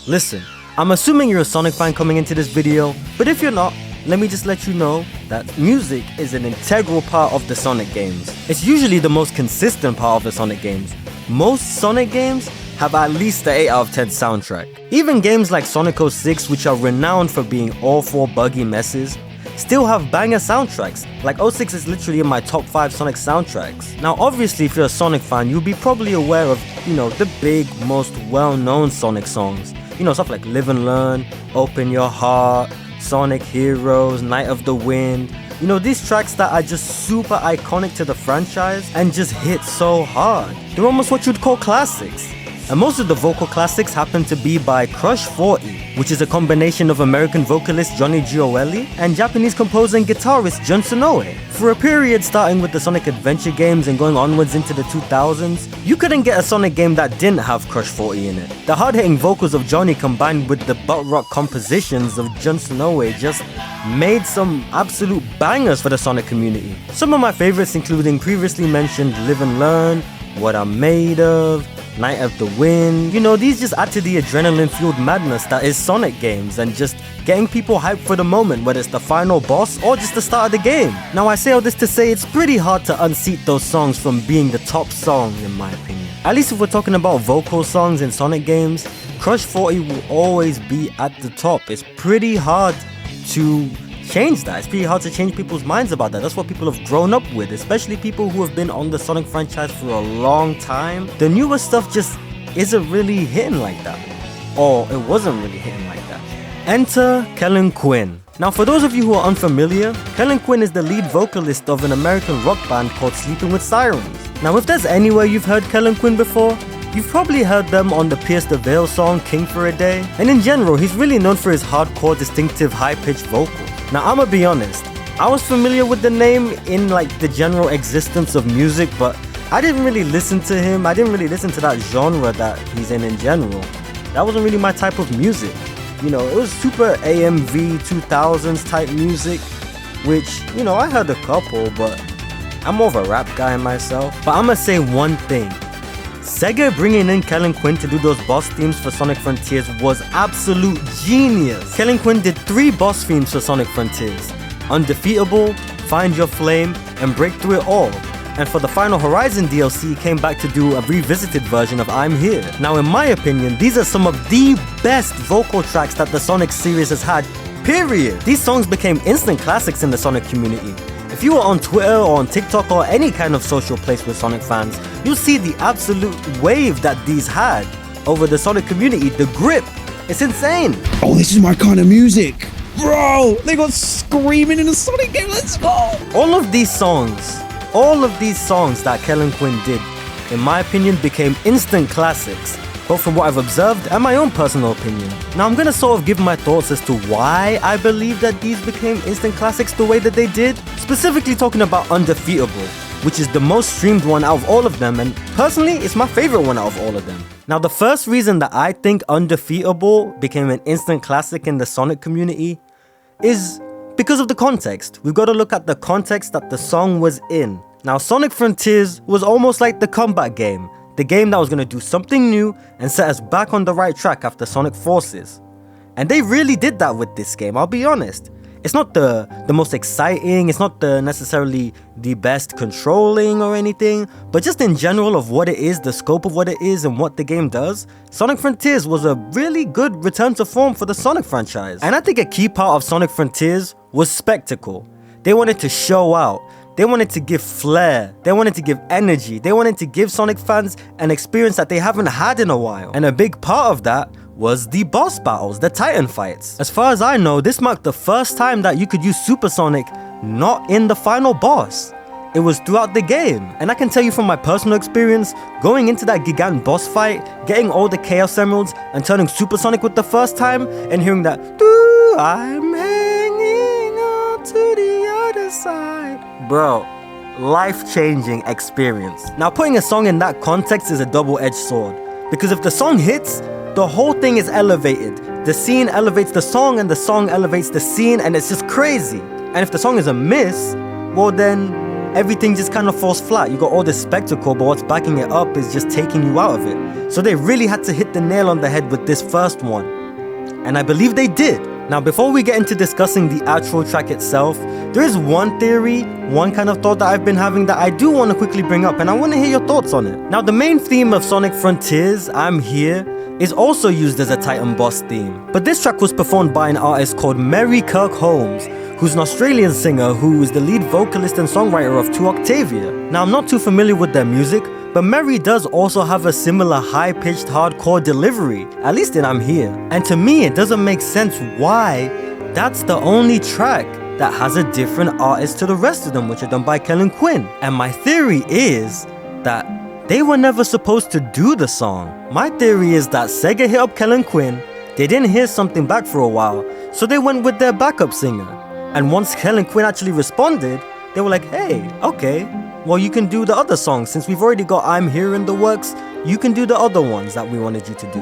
Listen, I'm assuming you're a Sonic fan coming into this video, but if you're not, let me just let you know that music is an integral part of the Sonic games. It's usually the most consistent part of the Sonic games. Most Sonic games have at least an 8 out of 10 soundtrack. Even games like Sonic 06, which are renowned for being awful, buggy messes, still have banger soundtracks. Like 06 is literally in my top 5 Sonic soundtracks. Now obviously if you're a Sonic fan, you'll be probably aware of, the big, most well-known Sonic songs. Stuff like Live and Learn, Open Your Heart, Sonic Heroes, Night of the Wind. These tracks that are just super iconic to the franchise and just hit so hard. They're almost what you'd call classics. And most of the vocal classics happen to be by Crush 40, which is a combination of American vocalist Johnny Gioeli and Japanese composer and guitarist Jun Sonoe. For a period starting with the Sonic Adventure games and going onwards into the 2000s, you couldn't get a Sonic game that didn't have Crush 40 in it. The hard-hitting vocals of Johnny combined with the butt rock compositions of Jun Sonoe just made some absolute bangers for the Sonic community. Some of my favorites including previously mentioned Live and Learn, What I'm Made Of, Night of the Wind. These just add to the adrenaline-fueled madness that is Sonic games and just getting people hyped for the moment, whether it's the final boss or just the start of the game. Now I say all this to say it's pretty hard to unseat those songs from being the top song in my opinion. At least if we're talking about vocal songs in Sonic games, Crush 40 will always be at the top. It's pretty hard to change that. It's pretty hard to change people's minds about that. That's what people have grown up with, especially people who have been on the Sonic franchise for a long time. The newer stuff just isn't really hitting like that. Or it wasn't really hitting like that. Enter Kellin Quinn. Now for those of you who are unfamiliar, Kellin Quinn is the lead vocalist of an American rock band called Sleeping with Sirens. Now if there's anywhere you've heard Kellin Quinn before, you've probably heard them on the Pierce the Veil song King for a Day. And in general, he's really known for his hardcore, distinctive, high-pitched vocals. Now I'ma be honest, I was familiar with the name in the general existence of music, but I didn't really listen to him. I didn't really listen to that genre that he's in general. That wasn't really my type of music. It was super AMV 2000s type music, which, I heard a couple, but I'm more of a rap guy myself. But I'ma say one thing. SEGA bringing in Kellin Quinn to do those boss themes for Sonic Frontiers was absolute genius. Kellin Quinn did 3 boss themes for Sonic Frontiers: Undefeatable, Find Your Flame, and Break Through It All. And for the Final Horizon DLC, he came back to do a revisited version of I'm Here. Now in my opinion, these are some of the best vocal tracks that the Sonic series has had, period. These songs became instant classics in the Sonic community. If you were on Twitter or on TikTok or any kind of social place with Sonic fans, you'll see the absolute wave that these had over the Sonic community. The grip, it's insane. Oh, this is my kind of music. Bro, they got screaming in a Sonic game, let's go. All of these songs that Kellin Quinn did, in my opinion, became instant classics, both from what I've observed and my own personal opinion. Now I'm gonna sort of give my thoughts as to why I believe that these became instant classics the way that they did. Specifically talking about Undefeatable, which is the most streamed one out of all of them, and personally it's my favorite one out of all of them. Now the first reason that I think Undefeatable became an instant classic in the Sonic community is because of the context. We've got to look at the context that the song was in. Now Sonic Frontiers was almost like the comeback game. The game that was going to do something new and set us back on the right track after Sonic Forces. And they really did that with this game, I'll be honest. It's not the most exciting, it's not necessarily the best controlling or anything, but just in general of what it is, the scope of what it is and what the game does, Sonic Frontiers was a really good return to form for the Sonic franchise. And I think a key part of Sonic Frontiers was spectacle. They wanted to show out. They wanted to give flair, they wanted to give energy, they wanted to give Sonic fans an experience that they haven't had in a while. And a big part of that was the boss battles, the Titan fights. As far as I know, this marked the first time that you could use Super Sonic not in the final boss. It was throughout the game. And I can tell you from my personal experience, going into that Gigant boss fight, getting all the Chaos Emeralds and turning Super Sonic with the first time and hearing that I'm hanging on to the other side. Bro, life-changing experience. Now putting a song in that context is a double-edged sword, because if the song hits, the whole thing is elevated. The scene elevates the song and the song elevates the scene, and it's just crazy. And if the song is a miss, well then everything just kind of falls flat. You got all this spectacle, but what's backing it up is just taking you out of it. So they really had to hit the nail on the head with this first one. And I believe they did. Now, before we get into discussing the actual track itself, there is one theory, one kind of thought that I've been having that I do want to quickly bring up, and I want to hear your thoughts on it. Now, the main theme of Sonic Frontiers, I'm Here, is also used as a Titan Boss theme. But this track was performed by an artist called Mary Kirk Holmes, who's an Australian singer who is the lead vocalist and songwriter of 2 Octavia. Now, I'm not too familiar with their music, but Mary does also have a similar high-pitched hardcore delivery, at least in I'm Here. And to me, it doesn't make sense why that's the only track that has a different artist to the rest of them, which are done by Kellin Quinn. And my theory is that they were never supposed to do the song. My theory is that SEGA hit up Kellin Quinn, they didn't hear something back for a while, so they went with their backup singer. And once Kellin Quinn actually responded, they were like, hey, okay, well, you can do the other songs. Since we've already got I'm Here in the works, you can do the other ones that we wanted you to do.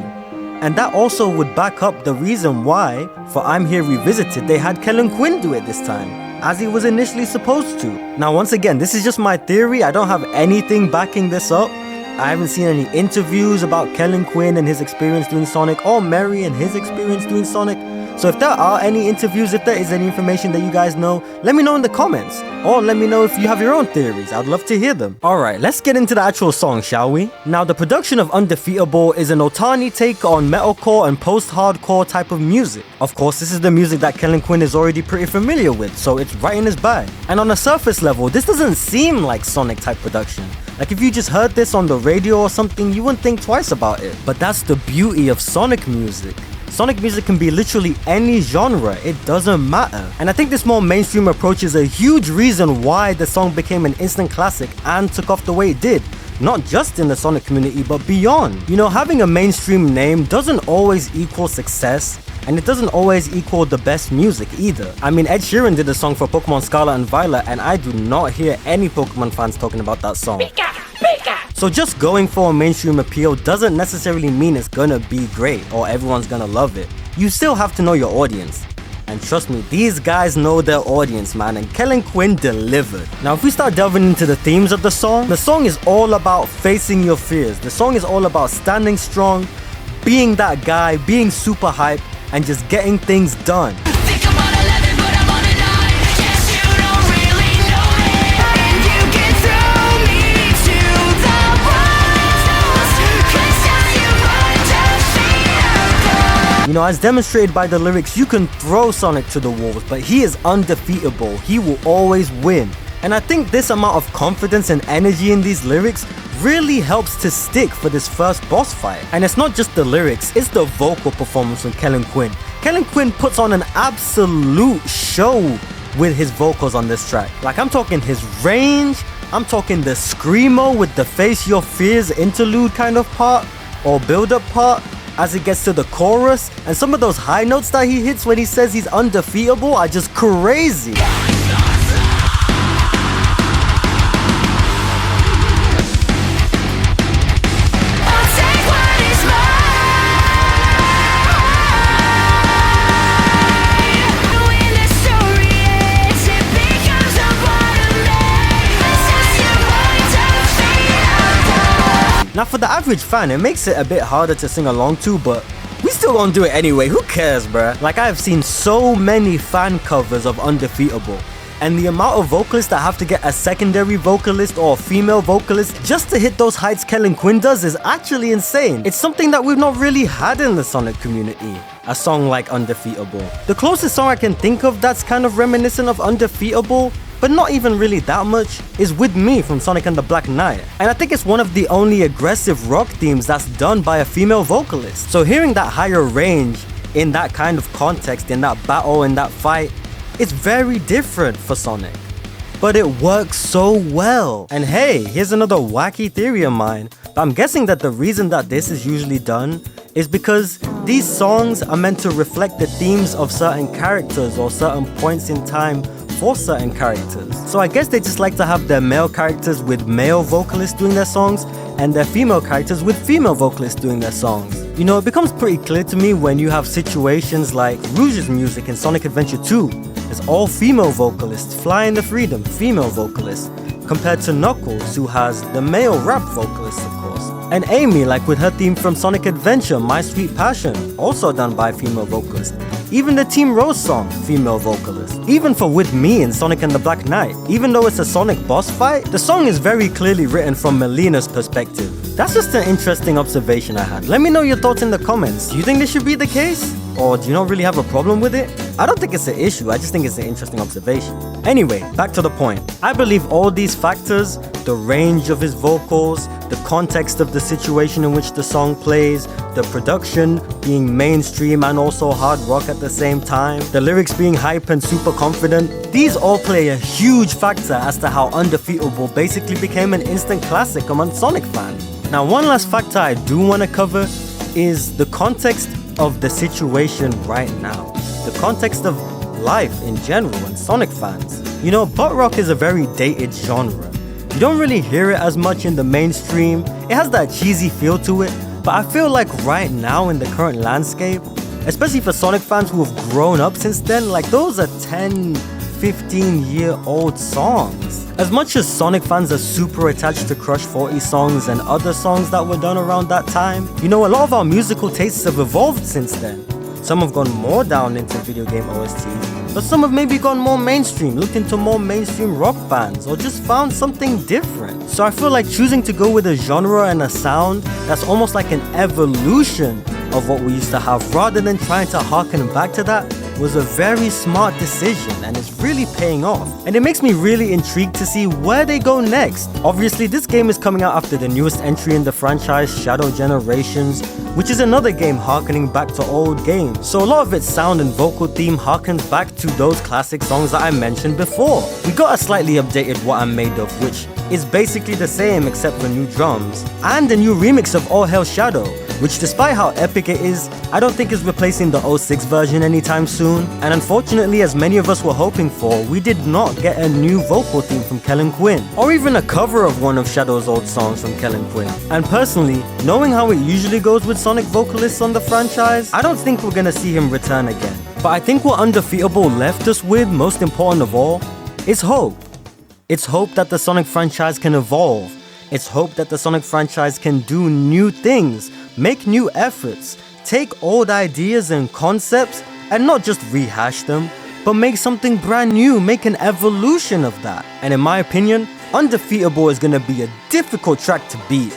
And that also would back up the reason why, for I'm Here Revisited, they had Kellin Quinn do it this time, as he was initially supposed to. Now, once again, this is just my theory. I don't have anything backing this up. I haven't seen any interviews about Kellin Quinn and his experience doing Sonic, or Mary and his experience doing Sonic. So if there are any interviews, if there is any information that you guys know, let me know in the comments. Or let me know if you have your own theories. I'd love to hear them. Alright, let's get into the actual song, shall we? Now, the production of Undefeatable is an Otani take on metalcore and post-hardcore type of music. Of course, this is the music that Kellin Quinn is already pretty familiar with, so it's right in his bag. And on a surface level, this doesn't seem like Sonic type production. Like if you just heard this on the radio or something, you wouldn't think twice about it. But that's the beauty of Sonic music. Sonic music can be literally any genre, it doesn't matter. And I think this more mainstream approach is a huge reason why the song became an instant classic and took off the way it did. Not just in the Sonic community, but beyond. You know, having a mainstream name doesn't always equal success, and it doesn't always equal the best music either. I mean, Ed Sheeran did a song for Pokemon Scarlet and Violet, and I do not hear any Pokemon fans talking about that song. Pika, Pika. So just going for a mainstream appeal doesn't necessarily mean it's gonna be great or everyone's gonna love it. You still have to know your audience. And trust me, these guys know their audience, man, and Kellin Quinn delivered. Now, if we start delving into the themes of the song is all about facing your fears. The song is all about standing strong, being that guy, being super hype, and just getting things done. You know, as demonstrated by the lyrics, you can throw Sonic to the walls, but he is undefeatable. He will always win. And I think this amount of confidence and energy in these lyrics really helps to stick for this first boss fight. And it's not just the lyrics, it's the vocal performance from Kellin Quinn. Kellin Quinn puts on an absolute show with his vocals on this track. Like, I'm talking his range, I'm talking the screamo with the Face Your Fears interlude kind of part, or build-up part, as it gets to the chorus, and some of those high notes that he hits when he says he's undefeatable are just crazy. Now, for the average fan, it makes it a bit harder to sing along to, but we still gonna do it anyway. Who cares, bruh? Like, I have seen so many fan covers of Undefeatable, and the amount of vocalists that have to get a secondary vocalist or a female vocalist just to hit those heights Kellin Quinn does is actually insane. It's something that we've not really had in the Sonic community, a song like Undefeatable. The closest song I can think of that's kind of reminiscent of Undefeatable, but not even really that much, is With Me from Sonic and the Black Knight. And I think it's one of the only aggressive rock themes that's done by a female vocalist. So hearing that higher range in that kind of context, in that battle, in that fight, it's very different for Sonic. But it works so well. And hey, here's another wacky theory of mine. I'm guessing that the reason that this is usually done is because these songs are meant to reflect the themes of certain characters or certain points in time for certain characters. So I guess they just like to have their male characters with male vocalists doing their songs and their female characters with female vocalists doing their songs. You know, it becomes pretty clear to me when you have situations like Rouge's music in Sonic Adventure 2. It's all female vocalists, Fly in the Freedom, female vocalists. compared to Knuckles, who has the male rap vocalist, of course. And Amy, like with her theme from Sonic Adventure, My Sweet Passion, also done by a female vocalist. Even the Team Rose song, female vocalist. Even for With Me in Sonic and the Black Knight, even though it's a Sonic boss fight, the song is very clearly written from Melina's perspective. That's just an interesting observation I had. Let me know your thoughts in the comments. Do you think this should be the case? Or do you not really have a problem with it? I don't think it's an issue, I just think it's an interesting observation. Anyway, back to the point. I believe all these factors, the range of his vocals, the context of the situation in which the song plays, the production being mainstream and also hard rock at the same time, the lyrics being hype and super confident, these all play a huge factor as to how Undefeatable basically became an instant classic among Sonic fans. Now, one last factor I do want to cover is the context of the situation right now. The context of life in general and Sonic fans. You know, butt rock is a very dated genre. You don't really hear it as much in the mainstream. It has that cheesy feel to it, but I feel like right now in the current landscape, especially for Sonic fans who have grown up since then, like those are 10, 15-year-old songs. As much as Sonic fans are super attached to Crush 40 songs and other songs that were done around that time, you know, a lot of our musical tastes have evolved since then. Some have gone more down into video game OSTs, but some have maybe gone more mainstream, looked into more mainstream rock bands, or just found something different. So I feel like choosing to go with a genre and a sound that's almost like an evolution of what we used to have, rather than trying to harken back to that, was a very smart decision, and it's really paying off. And it makes me really intrigued to see where they go next. Obviously, this game is coming out after the newest entry in the franchise, Shadow Generations, which is another game harkening back to old games. So a lot of its sound and vocal theme harkens back to those classic songs that I mentioned before. We got a slightly updated What I'm Made Of, which is basically the same except for new drums, and a new remix of All Hail Shadow, which despite how epic it is, I don't think is replacing the 06 version anytime soon. And unfortunately, as many of us were hoping for, we did not get a new vocal theme from Kellin Quinn, or even a cover of one of Shadow's old songs from Kellin Quinn. And personally, knowing how it usually goes with Sonic vocalists on the franchise, I don't think we're gonna see him return again. But I think what Undefeatable left us with, most important of all, is hope. It's hope that the Sonic franchise can evolve. It's hope that the Sonic franchise can do new things, make new efforts, take old ideas and concepts and not just rehash them, but make something brand new, make an evolution of that. And in my opinion, Undefeatable is gonna be a difficult track to beat,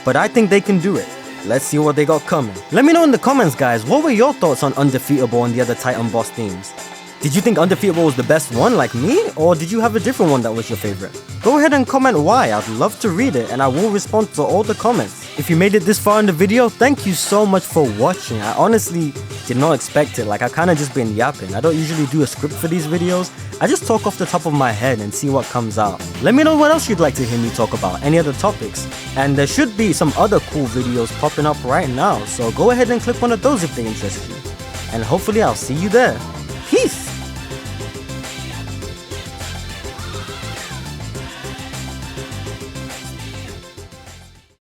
but I think they can do it. Let's see what they got coming. Let me know in the comments, guys, what were your thoughts on Undefeatable and the other Titan Boss themes? Did you think Undefeatable was the best one like me, or did you have a different one that was your favorite? Go ahead and comment why, I'd love to read it and I will respond to all the comments. If you made it this far in the video, thank you so much for watching. I honestly did not expect it, like I kinda just been yapping. I don't usually do a script for these videos, I just talk off the top of my head and see what comes out. Let me know what else you'd like to hear me talk about, any other topics. And there should be some other cool videos popping up right now, so go ahead and click one of those if they interest you. And hopefully I'll see you there.